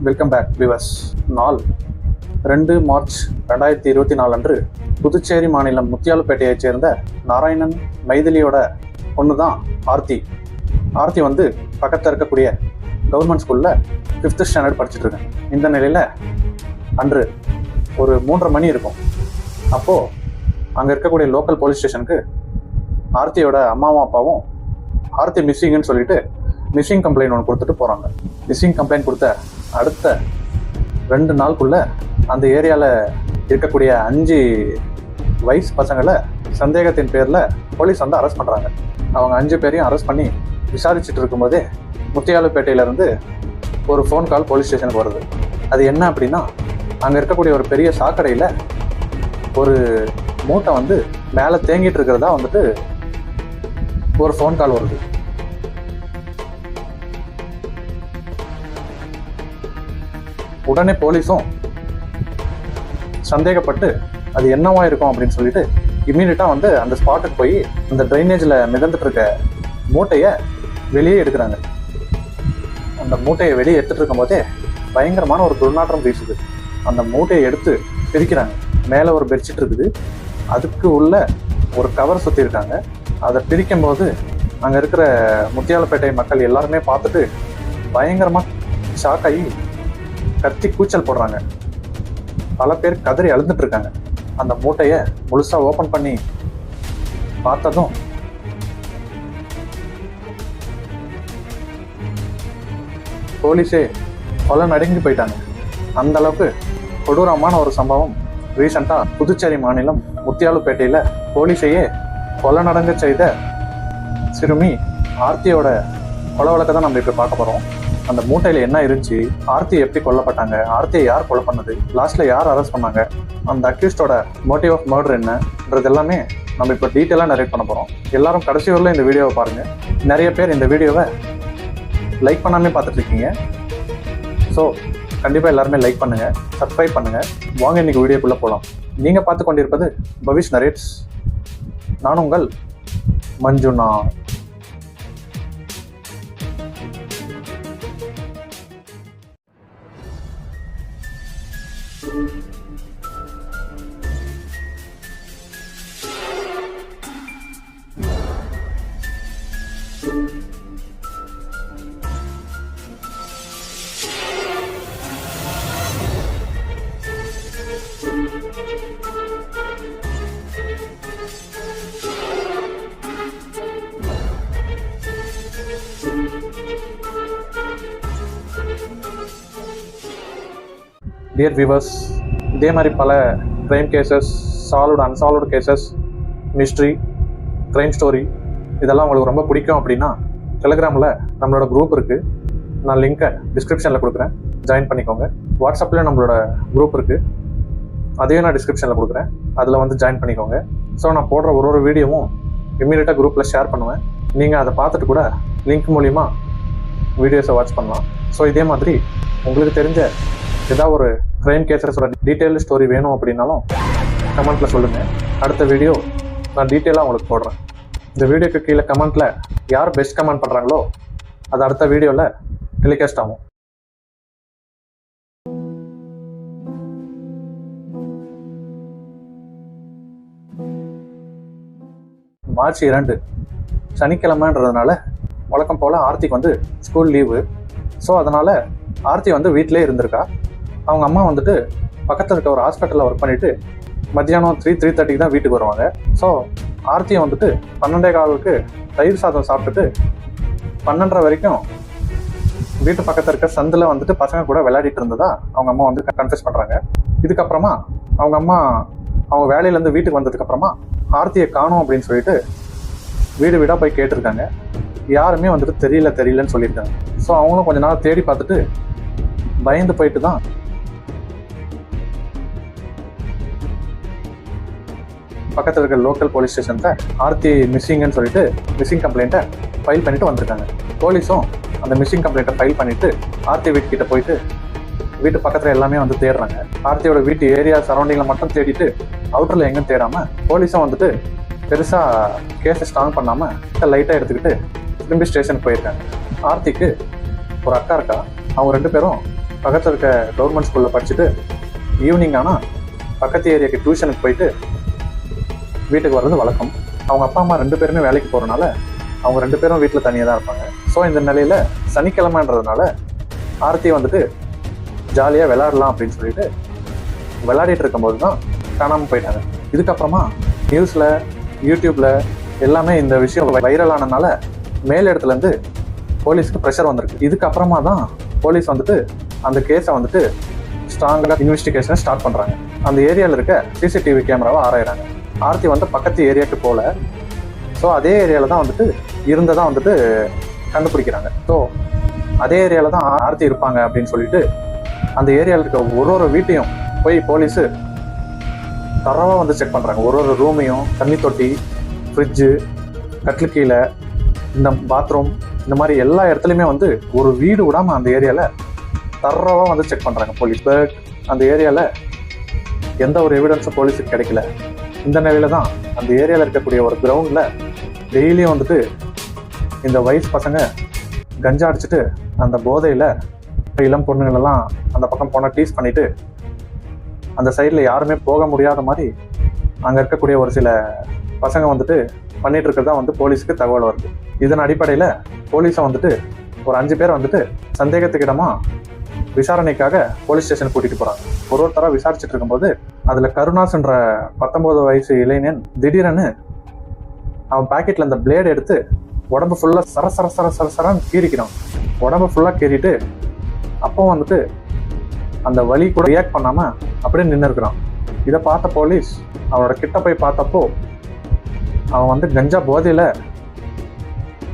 Welcome back viewers. நாள் 2 March 2024 அன்று புதுச்சேரி மாநிலம் முத்தியாலுப்பேட்டையைச் சேர்ந்த நாராயணன் மைதிலியோட பொண்ணு தான் ஆர்த்தி. ஆர்த்தி வந்து பக்கத்தில் இருக்கக்கூடிய கவர்மெண்ட் ஸ்கூலில் 5th ஸ்டாண்டர்ட் படிச்சுட்டு இருக்கேன். இந்த நிலையில் அன்று ஒரு 3:30 மணி இருக்கும். அப்போது அங்கே இருக்கக்கூடிய லோக்கல் போலீஸ் ஸ்டேஷனுக்கு ஆர்த்தியோட அம்மாவும் அப்பாவும் ஆர்த்தி மிஸ்ஸிங்னு சொல்லிட்டு மிஸ்ஸிங் கம்ப்ளைண்ட் ஒன்று கொடுத்துட்டு போகிறாங்க. மிஸ்ஸிங் கம்ப்ளைண்ட் கொடுத்த அடுத்த 2 நாளுக்குள்ளே அந்த ஏரியாவில் இருக்கக்கூடிய 5 வயசு பசங்களை சந்தேகத்தின் பேரில் போலீஸ் வந்து அரெஸ்ட் பண்ணுறாங்க. அவங்க 5 பேரையும் அரெஸ்ட் பண்ணி விசாரிச்சுட்டு இருக்கும்போதே முத்தியாலுப்பேட்டையிலேருந்து ஒரு ஃபோன் கால் போலீஸ் ஸ்டேஷனுக்கு வருது. அது என்ன அப்படின்னா, அங்கே இருக்கக்கூடிய ஒரு பெரிய சாக்கடையில் ஒரு மூட்டை வந்து மேலே தேங்கிட்டு இருக்கிறதா வந்துட்டு ஒரு ஃபோன் கால் வருது. உடனே போலீஸும் சந்தேகப்பட்டு அது என்னவா இருக்கும் அப்படின்னு சொல்லிட்டு இம்மீடியட்டாக வந்து அந்த ஸ்பாட்டுக்கு போய் அந்த ட்ரைனேஜில் மிதந்துட்டு இருக்க மூட்டையை வெளியே எடுக்கிறாங்க. அந்த மூட்டையை வெளியே எடுத்துட்டு இருக்கும் போதே பயங்கரமான ஒரு துர்நாற்றம் வீசுது. அந்த மூட்டையை எடுத்து பிரிக்கிறாங்க. மேலே ஒரு பெட்ஷீட் இருக்குது, அதுக்கு உள்ள ஒரு கவர் சுற்றிருக்காங்க. அதை பிரிக்கும் போது அங்கே இருக்கிற முத்தியாலுப்பேட்டை மக்கள் எல்லாருமே பார்த்துட்டு பயங்கரமாக ஷாக் ஆகி கத்தி கூச்சல் போடுறாங்க. பல பேர் கதறி அழுந்துட்டு இருக்காங்க. அந்த மூட்டையை முழுசாக ஓப்பன் பண்ணி பார்த்ததும் போலீஸே கொலை நடுங்கி போயிட்டாங்க. அந்த அளவுக்கு கொடூரமான ஒரு சம்பவம் ரீசெண்டாக புதுச்சேரி மாநிலம் முத்தியாலுப்பேட்டையில் போலீஸையே கொலை நடங்க செய்த சிறுமி ஆர்த்தியோட கொலை வழக்கை தான் நம்ம இப்போ பார்க்க போகிறோம். அந்த மூட்டையில் என்ன இருந்துச்சு, ஆர்த்தி எப்படி கொல்லப்பட்டாங்க, ஆர்த்தியை யார் கொலை பண்ணது, லாஸ்ட்டில் யார் அரெஸ்ட் பண்ணாங்க, அந்த அக்யூஸ்டோட மோட்டிவ் ஆஃப் மர்டர் என்னன்றது எல்லாமே நம்ம இப்போ டீட்டெயிலாக நரேட் பண்ண போகிறோம். எல்லாரும் கடைசி வரல இந்த வீடியோவை பாருங்கள். நிறைய பேர் இந்த வீடியோவை லைக் பண்ணாமே பார்த்துட்ருக்கீங்க. ஸோ கண்டிப்பாக எல்லாருமே லைக் பண்ணுங்கள், சப்ஸ்கிரைப் பண்ணுங்கள். வாங்க இன்றைக்கி வீடியோக்குள்ளே போகலாம். நீங்கள் பார்த்து கொண்டிருப்பது பவிஷ் நரேட்ஸ். நான் உங்கள் மஞ்சுனா. டியர் வியூவர்ஸ், இதே மாதிரி பல crime cases, solved unsolved cases, mystery, crime story இதெல்லாம் உங்களுக்கு ரொம்ப பிடிக்கும் அப்படின்னா டெலிகிராமில் நம்மளோட குரூப் இருக்குது. நான் லிங்க்கை டிஸ்கிரிப்ஷனில் கொடுக்குறேன், ஜாயின் பண்ணிக்கோங்க. வாட்ஸ்அப்பில் நம்மளோட குரூப் இருக்குது, அதையும் நான் டிஸ்கிரிப்ஷனில் கொடுக்குறேன், அதில் வந்து ஜாயின் பண்ணிக்கோங்க. ஸோ நான் போடுற ஒரு வீடியோவும் இம்மீடியட்டாக குரூப்பில் ஷேர் பண்ணுவேன். நீங்கள் அதை பார்த்துட்டு கூட லிங்க் மூலிமா வீடியோஸை வாட்ச் பண்ணலாம். ஸோ இதே மாதிரி உங்களுக்கு தெரிஞ்ச ஏதாவது ஒரு க்ரைம் கேசஸோட டீட்டெயில்டு ஸ்டோரி வேணும் அப்படின்னாலும் கமெண்ட்டில் சொல்லுங்கள். அடுத்த வீடியோ நான் டீட்டெயிலாக உங்களுக்கு போடுறேன். இந்த வீடியோக்கு கீழே கமெண்ட்டில் யார் பெஸ்ட் கமெண்ட் பண்ணுறாங்களோ அது அடுத்த வீடியோவில் டெலிகாஸ்ட் ஆகும். மார்ச் 2 சனிக்கிழமைன்றதுனால வழக்கம் போல் ஆர்த்திக்கு வந்து ஸ்கூல் லீவு. ஸோ அதனால் ஆர்த்தி வந்து வீட்டிலே இருந்திருக்கா. அவங்க அம்மா வந்துட்டு பக்கத்தில் இருக்க ஒரு ஹாஸ்பிட்டலில் ஒர்க் பண்ணிவிட்டு மத்தியானம் 3:30 தான் வீட்டுக்கு வருவாங்க. ஸோ ஆர்த்தியை வந்துட்டு 12:15 தயிர் சாதம் சாப்பிட்டுட்டு 12:30 வரைக்கும் வீட்டு பக்கத்தில் இருக்க சந்தில் வந்துட்டு பசங்க கூட விளையாடிட்டு இருந்ததா அவங்க அம்மா வந்து கன்ஃபெஸ் பண்ணுறாங்க. இதுக்கப்புறமா அவங்க அம்மா அவங்க வேலையிலேருந்து வீட்டுக்கு வந்ததுக்கப்புறமா ஆர்த்தியை காணோம் அப்படின்னு சொல்லிட்டு வீடு வீடாக போய் கேட்டிருக்காங்க. யாருமே வந்துட்டு தெரியலன்னு சொல்லியிருக்காங்க. ஸோ அவங்களும் கொஞ்ச நாள் தேடி பார்த்துட்டு பயந்து போயிட்டு தான் பக்கத்தில் இருக்க லோக்கல் போலீஸ் ஸ்டேஷனில் ஆர்த்தி மிஸ்ஸிங்னு சொல்லிட்டு மிஸ்ஸிங் கம்ப்ளைண்ட்டை ஃபைல் பண்ணிவிட்டு வந்திருக்காங்க. போலீஸும் அந்த மிஸ்ஸிங் கம்ப்ளைண்ட்டை ஃபைல் பண்ணிவிட்டு ஆர்த்தி வீட்டுக்கிட்ட போயிட்டு வீட்டு பக்கத்தில் எல்லாமே வந்து தேடுறாங்க. ஆர்த்தியோட வீட்டு ஏரியா சரௌண்டிங்கில் மட்டும் தேடிட்டு அவுட்டரில் எங்கேயும் தேடாமல் போலீஸும் வந்துட்டு பெருசாக கேஸை ஸ்ட்ராங் பண்ணாமல் லைட்டாக எடுத்துக்கிட்டு திரும்பி ஸ்டேஷனுக்கு போயிருக்காங்க. ஆர்த்திக்கு ஒரு அக்கா இருக்கா. அவங்க 2 பேரும் பக்கத்தில் இருக்க கவர்மெண்ட் ஸ்கூலில் படிச்சுட்டு ஈவினிங் ஆனால் பக்கத்து ஏரியாவுக்கு டியூஷனுக்கு போயிட்டு வீட்டுக்கு வர்றது வழக்கம். அவங்க அப்பா அம்மா 2 பேருமே வேலைக்கு போகிறனால அவங்க 2 பேரும் வீட்டில் தனியாக தான் இருப்பாங்க. ஸோ இந்த நிலையில் சனிக்கிழமைன்றதுனால ஆர்த்தி வந்துட்டு ஜாலியாக விளையாடலாம் அப்படின்னு சொல்லிட்டு விளையாடிட்டு இருக்கும்போது தான் காணாமல் போயிட்டாங்க. இதுக்கப்புறமா நியூஸில் யூடியூப்பில் எல்லாமே இந்த விஷயம் வைரலானதுனால மேல் இடத்துலேருந்து போலீஸ்க்கு ப்ரெஷர் வந்திருக்கு. இதுக்கப்புறமா தான் போலீஸ் வந்துட்டு அந்த கேஸை வந்துட்டு ஸ்ட்ராங்காக இன்வெஸ்டிகேஷனை ஸ்டார்ட் பண்ணுறாங்க. அந்த ஏரியாவில் இருக்க சிசிடிவி கேமராவை ஆராயிறாங்க. ஆர்த்தி வந்து பக்கத்து ஏரியாவுக்கு போகல. ஸோ அதே ஏரியாவில் தான் வந்துட்டு இருந்ததான் வந்துட்டு கண்டுபிடிக்கிறாங்க. ஸோ அதே ஏரியாவில் தான் ஆர்த்தி இருப்பாங்க அப்படின்னு சொல்லிட்டு அந்த ஏரியாவில் இருக்க ஒரு வீட்டையும் போய் போலீஸு தரவாக வந்து செக் பண்ணுறாங்க. ஒரு ரூமையும், தண்ணி தொட்டி, ஃப்ரிட்ஜு, கட்டில் கீழே, இந்த பாத்ரூம், இந்த மாதிரி எல்லா இடத்துலையுமே வந்து ஒரு வீடு விடாமல் அந்த ஏரியாவில் தரவாக வந்து செக் பண்ணுறாங்க போலீஸ். பட் அந்த ஏரியாவில் எந்த ஒரு எவிடன்ஸும் போலீஸுக்கு கிடைக்கல. இந்த நிலையில தான் அந்த ஏரியாவில் இருக்கக்கூடிய ஒரு கிரவுண்டில் டெய்லியும் வந்துட்டு இந்த வயசு பசங்க கஞ்சா அடிச்சுட்டு அந்த போதையில் இளம் பொண்ணுங்களெல்லாம் அந்த பக்கம் போனால் டீஸ் பண்ணிட்டு அந்த சைடில் யாருமே போக முடியாத மாதிரி அங்கே இருக்கக்கூடிய ஒரு சில பசங்க வந்துட்டு பண்ணிட்டு இருக்கிறதா வந்து போலீஸுக்கு தகவல் வருது. இதன் அடிப்படையில் போலீஸை வந்துட்டு ஒரு 5 பேர் வந்துட்டு சந்தேகத்துக்கிடமா விசாரணைக்காக போலீஸ் ஸ்டேஷன் கூட்டிட்டு போறாங்க. ஒருத்தராக விசாரிச்சுட்டு இருக்கும்போது அதுல கருணாஸ்ன்ற 19 வயசு இளைஞன் திடீரென்னு அவன் பாக்கெட்ல அந்த பிளேடு எடுத்து உடம்பு ஃபுல்லா சரசரன்னு கீறிக்கிறான். உடம்பு ஃபுல்லா கீறிட்டு அப்போ வந்துட்டு அந்த வலி கூட ரியாக்ட் பண்ணாம அப்படியே நின்று இருக்கிறான். இதை பார்த்த போலீஸ் அவனோட கிட்ட போய் பார்த்தப்போ அவன் வந்து கஞ்சா போதையில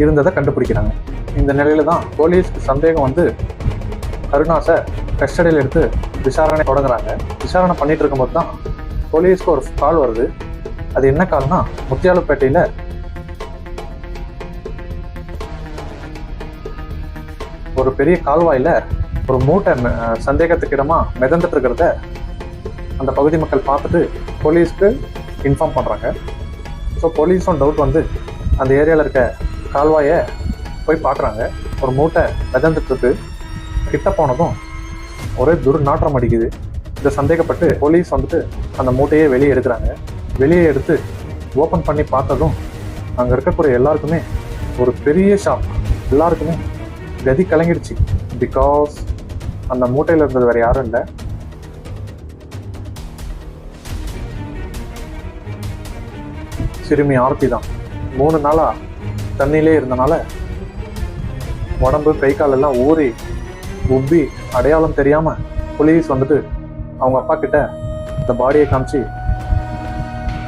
இருந்ததை கண்டுபிடிக்கிறாங்க. இந்த நிலையில தான் போலீஸ்க்கு சந்தேகம் வந்து கருணாஸை கஸ்டடியில் எடுத்து விசாரணை தொடங்குறாங்க. விசாரணை பண்ணிட்டு இருக்கும்போது தான் போலீஸ்க்கு ஒரு கால் வருது. அது என்ன கால்னா, முத்தியாலுப்பேட்டையில் ஒரு பெரிய கால்வாயில் ஒரு மூட்டை சந்தேகத்துக்கிடமா மிதந்துட்டு இருக்கிறத அந்த பகுதி மக்கள் பார்த்துட்டு போலீஸ்க்கு இன்ஃபார்ம் பண்ணுறாங்க. ஸோ போலீஸும் டவுட் வந்து அந்த ஏரியாவில் இருக்க கால்வாயை போய் பார்க்குறாங்க. ஒரு மூட்டை மிதந்துட்டு கிட்ட போனதும் ஒரே துர்நாற்றம் அடிக்குது. இதை சந்தேகப்பட்டு போலீஸ் வந்துட்டு அந்த மூட்டையே வெளியே எடுக்கிறாங்க. வெளியே எடுத்து ஓப்பன் பண்ணி பார்த்ததும் அங்கே இருக்கக்கூடிய எல்லாருக்குமே ஒரு பெரிய ஷாக். எல்லாருக்குமே கதி கலங்கிடுச்சு. பிகாஸ் அந்த மூட்டையில் இருந்தது வேற யாரும் இல்லை, சிறுமி ஆர்த்தி தான். 3 நாளா தண்ணியிலே இருந்தனால உடம்பு கை கால் எல்லாம் ஊறி உப்பி அடையாளம் தெரியாம போலீஸ் வந்துட்டு அவங்க அப்பா கிட்ட இந்த பாடியை காமிச்சு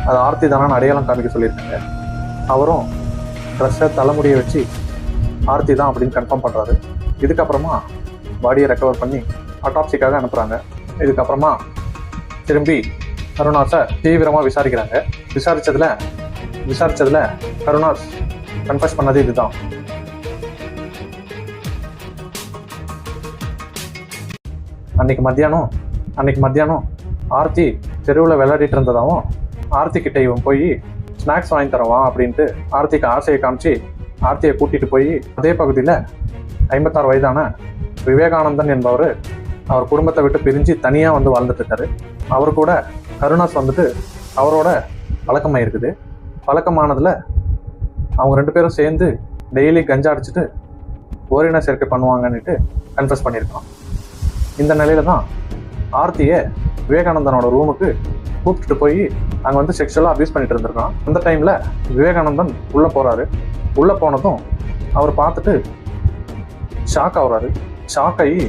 அது ஆர்த்தி தானான்னு அடையாளம் காமிக்க சொல்லியிருக்காங்க. அவரும் ட்ரெஸ்ஸை தலைமுடியை வச்சு ஆர்த்தி தான் அப்படின்னு கன்ஃபார்ம் பண்ணுறாரு. இதுக்கப்புறமா பாடியை ரெக்கவர் பண்ணி அட்டாப்சிக்காக அனுப்புகிறாங்க. இதுக்கப்புறமா திரும்பி கருணாஸை தீவிரமாக விசாரிக்கிறாங்க. விசாரிச்சதுல கருணாஸ் கன்ஃபஸ் பண்ணது இதுதான். அன்னைக்கு மத்தியானம் ஆர்த்தி தெருவில் விளையாடிட்டு இருந்ததாகவும் ஆர்த்தி கிட்ட இவன் போய் ஸ்நாக்ஸ் வாங்கி தருவான் அப்படின்ட்டு ஆர்த்திக்கு ஆசையை காமிச்சு ஆர்த்தியை கூட்டிட்டு போய் அதே பகுதியில் 56 வயதான விவேகானந்தன் என்பவர் அவர் குடும்பத்தை விட்டு பிரிஞ்சு தனியாக வந்து வாழ்ந்துட்டு இருக்காரு. அவர் கூட கருணாஸ் வந்துட்டு அவரோட பழக்கமாயிருக்குது. பழக்கமானதில் அவங்க 2 பேரும் சேர்ந்து டெய்லி கஞ்சா அடிச்சுட்டு ஓரின சேர்க்கை பண்ணுவாங்கன்னுட்டு கன்ஃபஸ் பண்ணியிருக்கான். இந்த நிலையில தான் ஆர்த்தியை விவேகானந்தனோட ரூமுக்கு கூப்பிட்டுட்டு போய் அங்கே வந்து செக்ஷுவலாக அபியூஸ் பண்ணிட்டு இருந்திருக்கான். அந்த டைமில் விவேகானந்தன் உள்ளே போகிறாரு. உள்ளே போனதும் அவர் பார்த்துட்டு ஷாக் ஆகுறாரு. ஷாக் ஆகி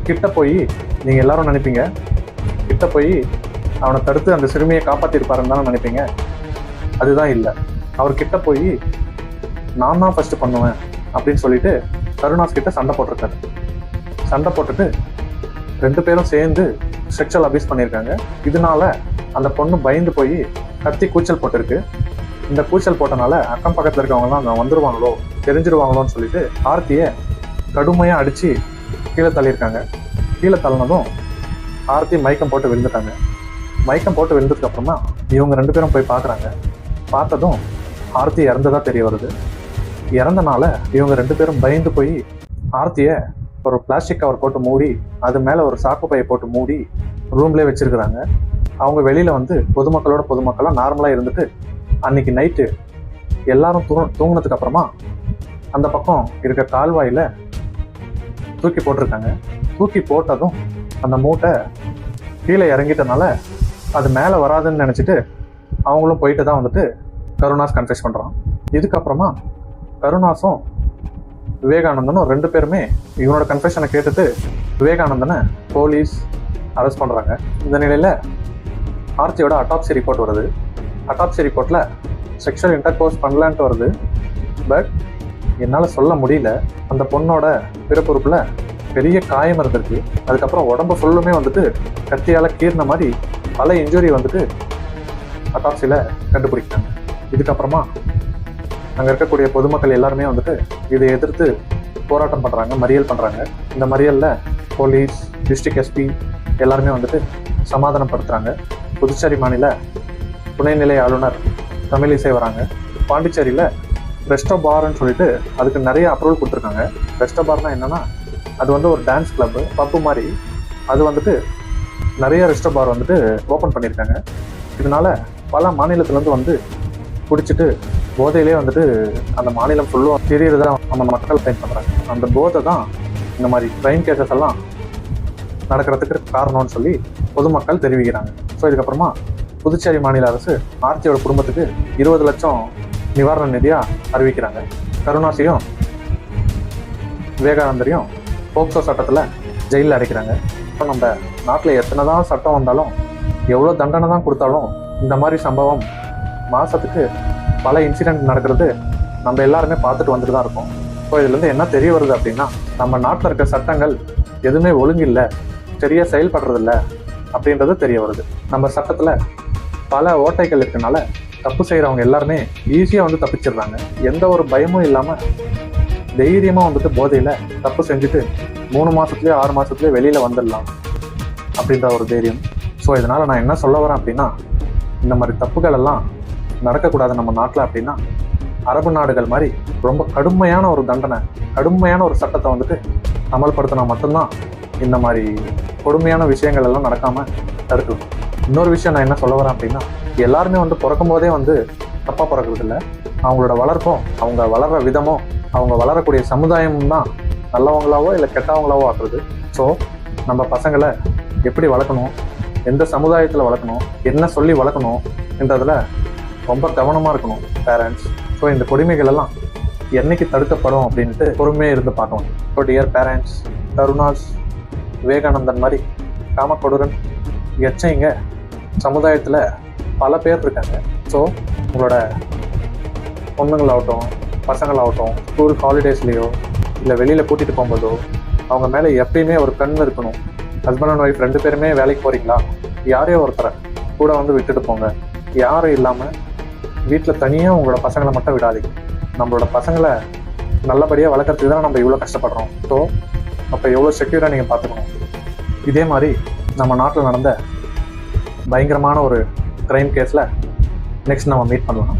கிட்ட போய், நீங்கள் எல்லாரும் நினைப்பீங்க கிட்ட போய் அவனை தடுத்து அந்த சிறுமியை காப்பாற்றிருப்பாருன்னு தானே நினைப்பீங்க. அதுதான் இல்லை. அவர் கிட்ட போய் நான் தான் ஃபர்ஸ்ட் பண்ணுவேன் அப்படின்னு சொல்லிட்டு கருணாஸ் கிட்ட சண்டை போட்டிருக்காரு. சண்டை போட்டுட்டு 2 பேரும் சேர்ந்து செக்ஷுவல் அபியூஸ் பண்ணியிருக்காங்க. இதனால அந்த பொண்ணு பயந்து போய் கத்தி கூச்சல் போட்டிருக்கு. இந்த கூச்சல் போட்டனால அக்கம் பக்கத்தில் இருக்கவங்கலாம் அங்கே வந்துடுவாங்களோ தெரிஞ்சிருவாங்களோன்னு சொல்லிட்டு ஆர்த்தியை கடுமையாக அடித்து கீழே தள்ளியிருக்காங்க. கீழே தள்ளினதும் ஆர்த்தி மயக்கம் போட்டு விழுந்துட்டாங்க. மயக்கம் போட்டு விழுந்ததுக்கு அப்புறமா இவங்க 2 பேரும் போய் பார்க்குறாங்க. பார்த்ததும் ஆர்த்தி இறந்ததா தெரிய வருது. இறந்தனால இவங்க 2 பேரும் பயந்து போய் ஆர்த்தியை ஒரு பிளாஸ்டிக் கவர் போட்டு மூடி அது மேலே ஒரு சாக்கு பையை போட்டு மூடி ரூம்லேயே வச்சிருக்கிறாங்க. அவங்க வெளியில் வந்து பொதுமக்களாக நார்மலாக இருந்துட்டு அன்னைக்கு நைட்டு எல்லாரும் தூங்கினதுக்கு அப்புறமா அந்த பக்கம் இருக்க கால்வாயில் தூக்கி போட்டிருக்காங்க. தூக்கி போட்டதும் அந்த மூட்டை கீழே இறங்கிட்டனால அது மேலே வராதுன்னு நினச்சிட்டு அவங்களும் போயிட்டு தான் வந்துட்டு கருணாஸ் கன்ஃபெஸ் பண்ணுறான். இதுக்கப்புறமா கருணாஸும் விவேகானந்தனும் 2 பேருமே இவனோட கன்ஃபெஷனை கேட்டுட்டு விவேகானந்தனை போலீஸ் அரெஸ்ட் பண்ணுறாங்க. இந்த நிலையில் ஆர்த்தியோட அட்டாப்சி ரிப்போர்ட் வருது. அட்டாப்சி ரிப்போர்ட்டில் செக்ஷுவல் இன்டர்கோர்ஸ் பண்ணலான்ட்டு வருது. பட் என்னால் சொல்ல முடியல. அந்த பொண்ணோட பிறப்புறுப்பில் பெரிய காயம் இருந்திருக்கு. அதுக்கப்புறம் உடம்பு ஃபுல்லுமே வந்துட்டு கத்தியால் கீறின மாதிரி பல இன்ஜுரி வந்துட்டு அட்டாப்சியில் கண்டுபிடிக்கிறாங்க. இதுக்கப்புறமா அங்கே இருக்கக்கூடிய பொதுமக்கள் எல்லாருமே வந்துட்டு இதை எதிர்த்து போராட்டம் பண்ணுறாங்க, மறியல் பண்ணுறாங்க. இந்த மறியலில் போலீஸ், டிஸ்ட்ரிக்ட் எஸ்பி எல்லாருமே வந்துட்டு சமாதானப்படுத்துகிறாங்க. புதுச்சேரி மாநில துணைநிலை ஆளுநர் தமிழிசை வராங்க. பாண்டிச்சேரியில் ரெஸ்டோ பார்ன்னு சொல்லிட்டு அதுக்கு நிறைய அப்ரூவல் கொடுத்துருக்காங்க. ரெஸ்டோ பார்னால் என்னென்னா அது வந்து ஒரு டான்ஸ் கிளப்பு, பப்பு மாதிரி. அது வந்துட்டு நிறைய ரெஸ்டோ பார் வந்துட்டு ஓப்பன் பண்ணியிருக்காங்க. இதனால பல மாநிலத்துலேருந்து வந்து குடிச்சிட்டு போதையிலே வந்துட்டு அந்த மாநிலம் ஃபுல்லும் தெரியறதா நம்ம மக்கள் ட்ரைன் பண்ணுறாங்க. அந்த போதை தான் இந்த மாதிரி க்ரைம் கேசஸ் எல்லாம் நடக்கிறதுக்கு காரணம்னு சொல்லி பொதுமக்கள் தெரிவிக்கிறாங்க. ஸோ இதுக்கப்புறமா புதுச்சேரி மாநில அரசு ஆர்த்தியோட குடும்பத்துக்கு 20 லட்சம் நிவாரண நிதியாக அறிவிக்கிறாங்க. கருணாஸையும் விவேகானந்தரையும் போக்சோ சட்டத்தில் ஜெயிலில் அடைக்கிறாங்க. இப்போ நம்ம நாட்டில் எத்தனை தான் சட்டம் வந்தாலும் எவ்வளோ தண்டனை தான் கொடுத்தாலும் இந்த மாதிரி சம்பவம் மாதத்துக்கு பல இன்சிடென்ட் நடக்கிறது நம்ம எல்லாருமே பார்த்துட்டு வந்துட்டு தான் இருக்கோம். ஸோ இதுலேருந்து என்ன தெரிய வருது அப்படின்னா, நம்ம நாட்டில் இருக்க சட்டங்கள் எதுவுமே ஒழுங்கில்லை, சரியாக செயல்படுறதில்ல அப்படின்றது தெரிய வருது. நம்ம சட்டத்தில் பல ஓட்டைகள் இருக்கனால தப்பு செய்கிறவங்க எல்லாருமே ஈஸியாக வந்து தப்பிச்சிடுறாங்க. எந்த ஒரு பயமும் இல்லாமல் தைரியமாக வந்துட்டு போதையில் தப்பு செஞ்சுட்டு 3 மாதத்துலேயே 6 மாதத்துலேயே வெளியில் வந்துடலாம் அப்படின்ற ஒரு தைரியம். ஸோ இதனால் நான் என்ன சொல்ல வரேன் அப்படின்னா, இந்த மாதிரி தப்புகள் எல்லாம் நடக்கக்கூடாது நம்ம நாட்டில். அப்படின்னா அரபு நாடுகள் மாதிரி ரொம்ப கடுமையான ஒரு தண்டனை, கடுமையான ஒரு சட்டத்தை வந்துட்டு அமல்படுத்தினா மட்டும்தான் இந்த மாதிரி கொடுமையான விஷயங்கள் எல்லாம் நடக்காமல் தடுக்கலாம். இன்னொரு விஷயம் நான் என்ன சொல்ல வரேன் அப்படின்னா, எல்லாருமே வந்து பிறக்கும் போதே வந்து தப்பாக பிறக்கிறது இல்லை. அவங்களோட வளர்ப்பும், அவங்க வளர்கிற விதமும், அவங்க வளரக்கூடிய சமுதாயமும் தான் நல்லவங்களாவோ இல்லை கெட்டவங்களாவோ ஆக்குறது. ஸோ நம்ம பசங்களை எப்படி வளர்க்கணும், எந்த சமுதாயத்தில் வளர்க்கணும், என்ன சொல்லி வளர்க்கணும் என்றதில் ரொம்ப கவனமாக இருக்கணும் பேரண்ட்ஸ். ஸோ இந்த கொடுமைகள் எல்லாம் என்னைக்கு தடுக்கப்படும் அப்படின்ட்டு பொறுமையாக இருந்து பார்க்கணும். So dear parents, Karunas, Vivekanandan மாதிரி காமக்கொடூரன் எச்சைங்க சமுதாயத்தில் பல பேர் இருக்காங்க. ஸோ உங்களோட பொண்ணுங்களாகட்டும் பசங்களாகட்டும் ஸ்கூல் ஹாலிடேஸ்லேயோ இல்லை வெளியில் கூட்டிகிட்டு போகும்போதோ அவங்க மேலே எப்பயுமே ஒரு கண் இருக்கணும். ஹஸ்பண்ட் அண்ட் ஒய்ஃப் 2 பேருமே வேலைக்கு போகிறீங்களா, யாரையோ ஒருத்தரை கூட வந்து விட்டுட்டு போங்க. யாரும் இல்லாமல் வீட்டில் தனியாக உங்களோட பசங்களை மட்டும் விடாதீங்க. நம்மளோட பசங்களை நல்லபடியாக வளர்க்குறதுக்கு தான் நம்ம இவ்வளோ கஷ்டப்படுறோம். ஸோ அப்போ எவ்வளோ செக்யூராக நீங்கள் பார்த்துக்கணும். இதே மாதிரி நம்ம நாட்டில் நடந்த பயங்கரமான ஒரு க்ரைம் கேஸில் நெக்ஸ்ட் நம்ம மீட் பண்ணலாம்.